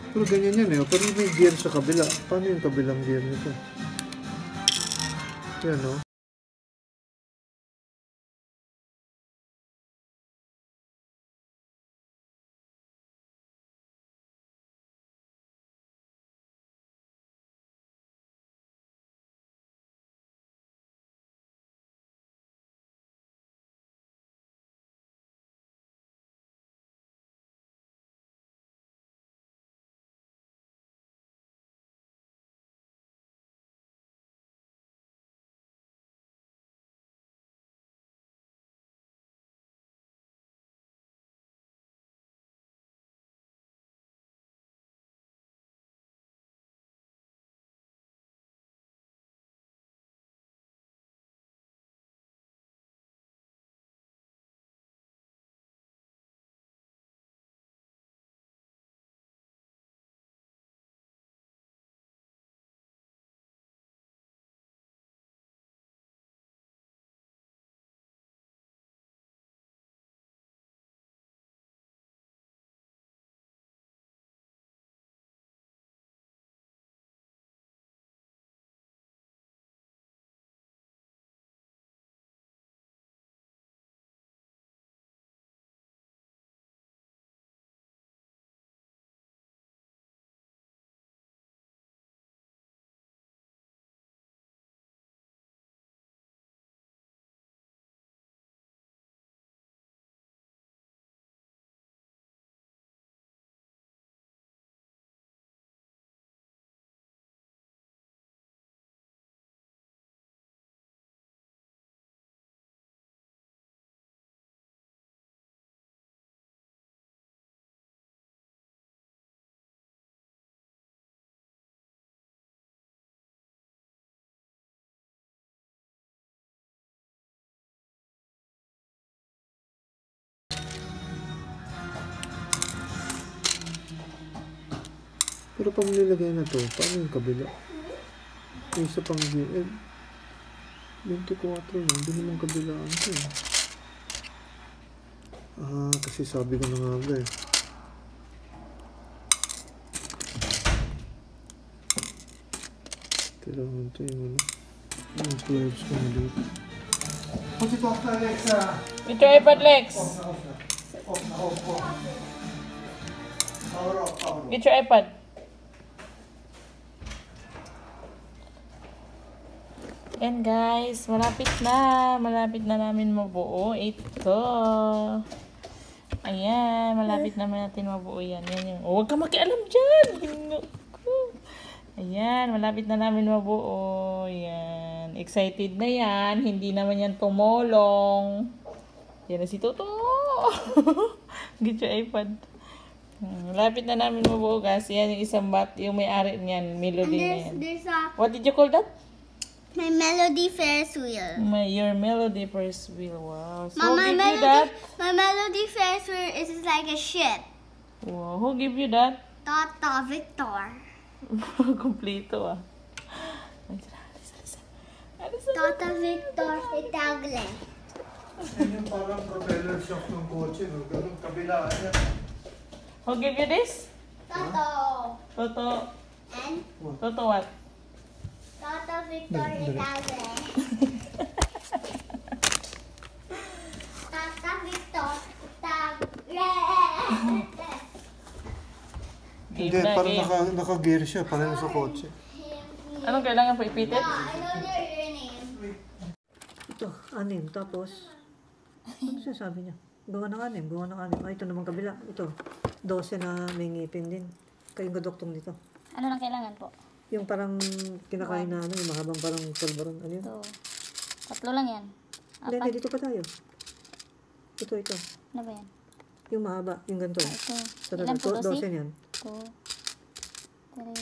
Pero ganyan yan eh. Pero may gear sa kabila. Paano yung kabilang gear nito? Yan o. Pero pag nilagay na to, paano yung kabila? Yung isa pang gear. 24 na. Hindi naman kabilaan to eh. Ah, kasi sabi ko na nga ba eh. Kailangan ito yung ano. Yung clubs ko na dito. Pati po ako Alexa. With your iPad, Lex. Off na. Power off. Get your iPad. Yan guys, malapit na namin mabuo ito. Ayan, malapit naman natin mabuo yan. Yan yung, oh, huwag ka makialam dyan. Ayan, malapit na namin mabuo. Yan, excited na yan. Hindi naman yan tumulong. Yan na si Toto. Get your iPad. Malapit na namin mabuo guys. Yan yung isang yung may-ari niyan, Melody na yan. What did you call that? My Melody Ferris wheel. Your Melody Ferris wheel. Wow. So Mama, who gave you that? My Melody Ferris wheel is like a ship. Wow. Who gave you that? Tata Victor. Kompleto ah. Tata Victor Itagle. Yan yung parang propeller shock ng kotse. No? Ganun kabilaan yan. Who gave you this? Toto. Toto. And Toto what? Tata Victor Itagle. Tata Victor Itagle. Hindi, parang naka-gear siya. Parang sa kotse. Anong kailangan po ipitit? I know your name. Ito, 6. Tapos, ano sabi niya? Gawa ng 6. Ito naman kabila. Ito, 12 na may ngipin din. Kayong gadoktong dito. Ano lang kailangan po? Yung parang kinakain na yung mahabang parang pulveron. Ano yun? Ito. 3 lang yan. Hindi, dito pa tayo. Ito. Ano ba yan? Yung mahaba, yung ganito. Ito. Ito. Ilan po, 12 yan. 2, 3,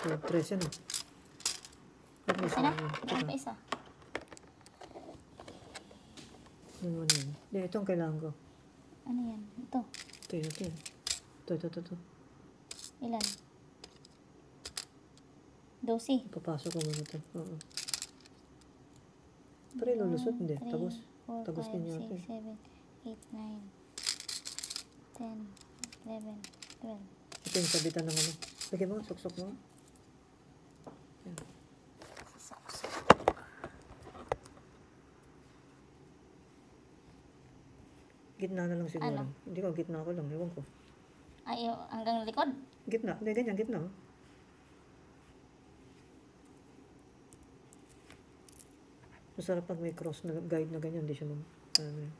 4, 13 na. Isa na? Meron pa isa. Yun. Hindi, itong kailangan ko. Ano yan? Ito. Ito. Ilan? 12. Papasok ko muna ito. Oo. Pero ilulusot, hindi. 3, Tagos. 4, Tagos 5, din yata 6, 7, 8, 9, 10, 11, 12. Ito yung sabitan ng ano. Lagyan mo, suksok mo. Yan. Gitna na lang siguro. Ano? Hindi ko, gitna ko lang. Ewan ko. Ay, hanggang likod. Gitna. Hindi, ganyan, gitna. Oh. Masarap pag may cross na guide na ganyan. Hindi siya mag... Ano yun.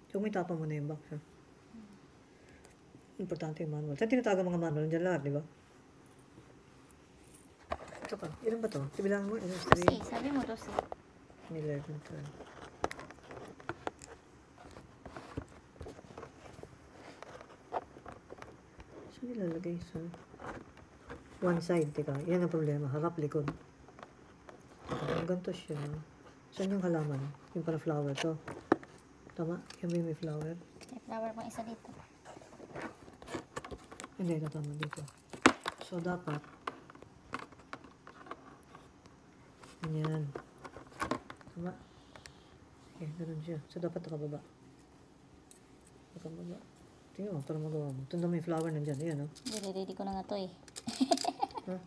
Huwag may tapang mo na yung box, ha? Importante yung manual. Saan tinatago mga manual? Diyan lahat, di ba? Ito pa. Ilan ba to? Sibilangan mo? Ilan? 12. Sabi mo 12. 11, 12. Saan nilalagay? Sa one side, teka. Yan ang problema. Harap, likod. Ganito siya. Saan yung halaman? Yung para flower to. Tama? Yan ba yung may flower? May flower pang isa dito. Hindi, ito tama dito. So, dapat yan. Tama? Okay, ganun siya. So, dapat nakababa. Nakababa. Tingnan mo, para magawa mo. Tunda may flower nandyan. Ayan, oh. Ready ko na nga to eh. Ha?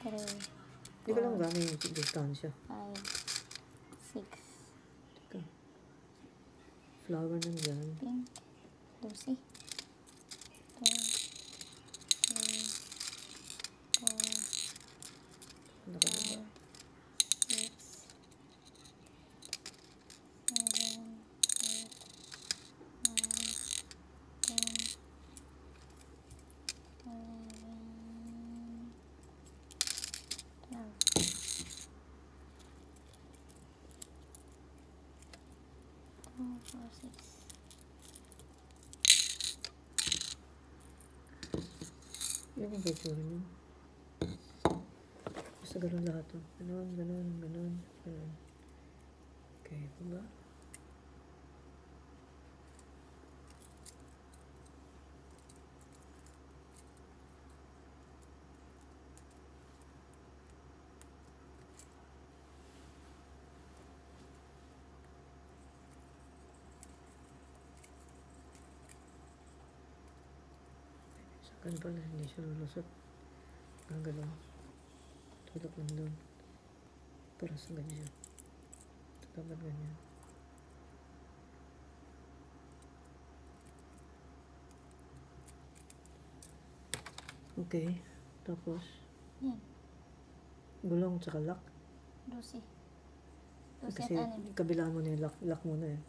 3, Hindi ko lang gano'n yung distansya. 5, 6, Teka. Flower nandyan. pink, 12, 2, 3, 4, Nakababa. 6, 7, 8, 9, 10, 11, 12. 2, 4, 6. Yan yung picture niyo. Basta ganun lahat, oh. Ganun, ganun, ganun, ganun. Okay, baba. Saan pala, hindi siya lulusot. Ang galaw. Tulak lang doon. Para sa ganyan. Dapat ganyan. Okay. Tapos, Yan, gulong tsaka lock. 12. 12 Kasi at 6. kabilaan mo na yung lock. Lock muna eh.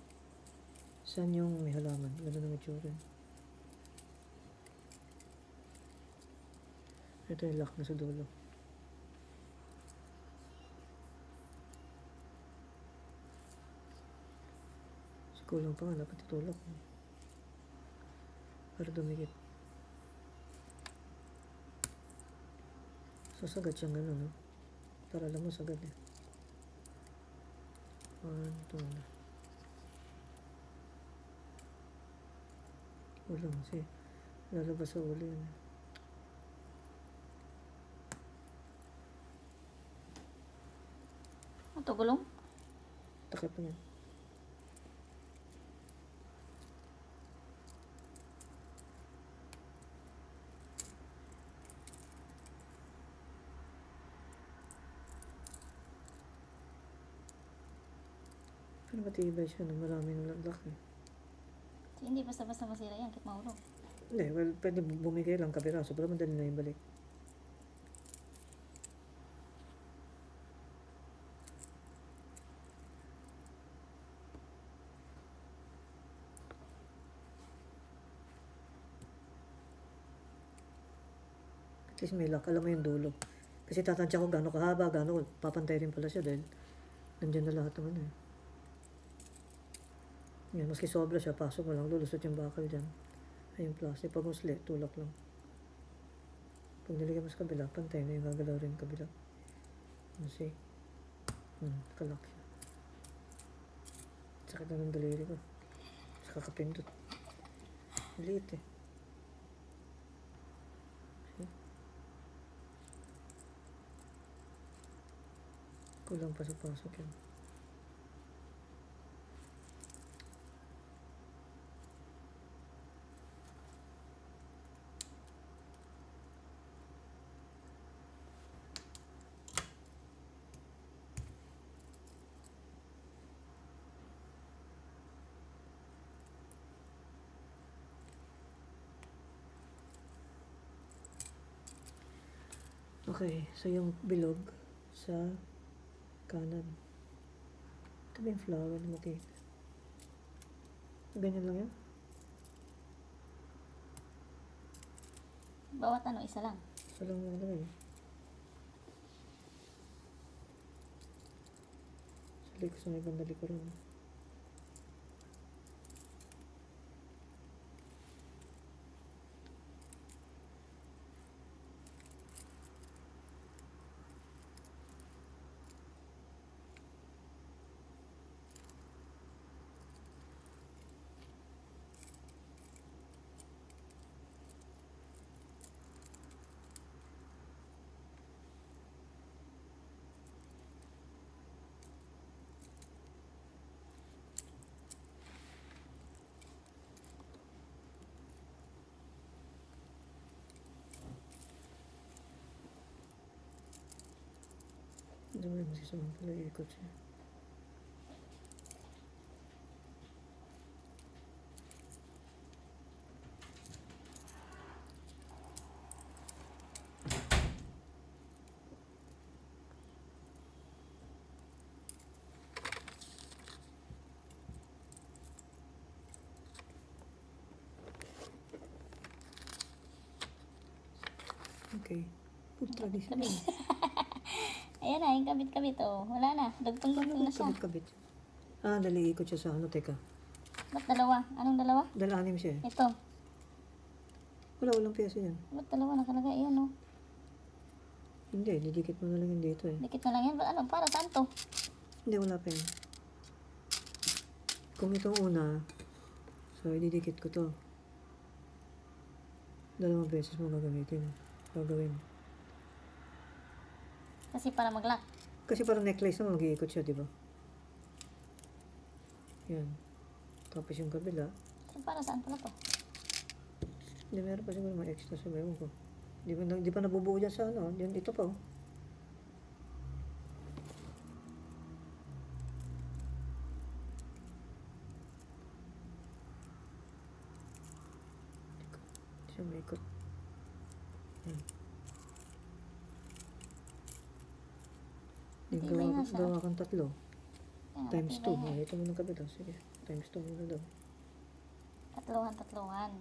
Saan yung may halaman? Ganun ang itsura. Ito yung lock na sa dulo. Kasi kulang pa nga. Dapat itulak mo. Para dumikit. So, sagad siyang gano'n, no? Para alam mo, sagad eh. 1, 2 na. Kulang kasi lalabas sa ulo yun. Ito gulong? Takip mo yan. Pero matibay siya no? Maraming lock eh. Hindi basta-basta masira yan, kahit mahulog. Hindi, well, pwede bumigay lang kapiraso, pero madali na yung balik. At least may lock, alam mo yung dulo. Kasi tatansya ko gano'ng kahaba, gano'ng papantay rin pala siya dahil nandiyan na lahat ng ano eh. Yan, maski sobra siya, pasok mo lang, lulusot yung bakal dyan. Ay, yung plastic. Pag musli, tulak lang. Pag nilagay mo sa kabila, pantay na yung gagalaw rin kabila. See? Nakalak siya. Sakit na ng daliri ko. Sa kakapindot. Liit eh. Walang pasok-pasok yan. Okay, so yung bilog sa kanan. Ito ba yung flower na makita? Ganyan lang yan? Bawat ano, isa lang. Isa lang lang lang. Sa likod sa may bandali ko rin. Hindi mo yung masisawang pala ikot siya. Okay. Good tradition. Ayan na, yung kabit-kabit, oh. Wala na. Dagtong-dagtong na siya. Kabit-kabit. Ah, dali ikot siya sa ano, teka. Ba't dalawa? Anong dalawa? Dala anim siya eh. Ito. Walang pyesa yan. Ba't dalawa nakalagay? Ayan, oh. Hindi, didikit mo na lang yun dito eh. Dikit na lang yan. Ano, para saan to? Hindi, wala pa yun. Kung itong una, so ididikit ko to. Dalawang beses mo gagawin. Kasi para mag-lock. Kasi parang necklace naman, mag-iikot siya, di ba? Yan. Tapos yung kabila. So, para saan pala to? Hindi, meron pa siguro mga extra sa ewan ko. Di pa nabubuo dyan sa ano. Yan, ito pa oh. Hindi siya maikot. Yan. Hindi ba nga siya? Gawa kang tatlo. Ayan, Times 2. matibay nga. Ito mo ng kabila. Sige. Times 2 muna daw. Tatluhan.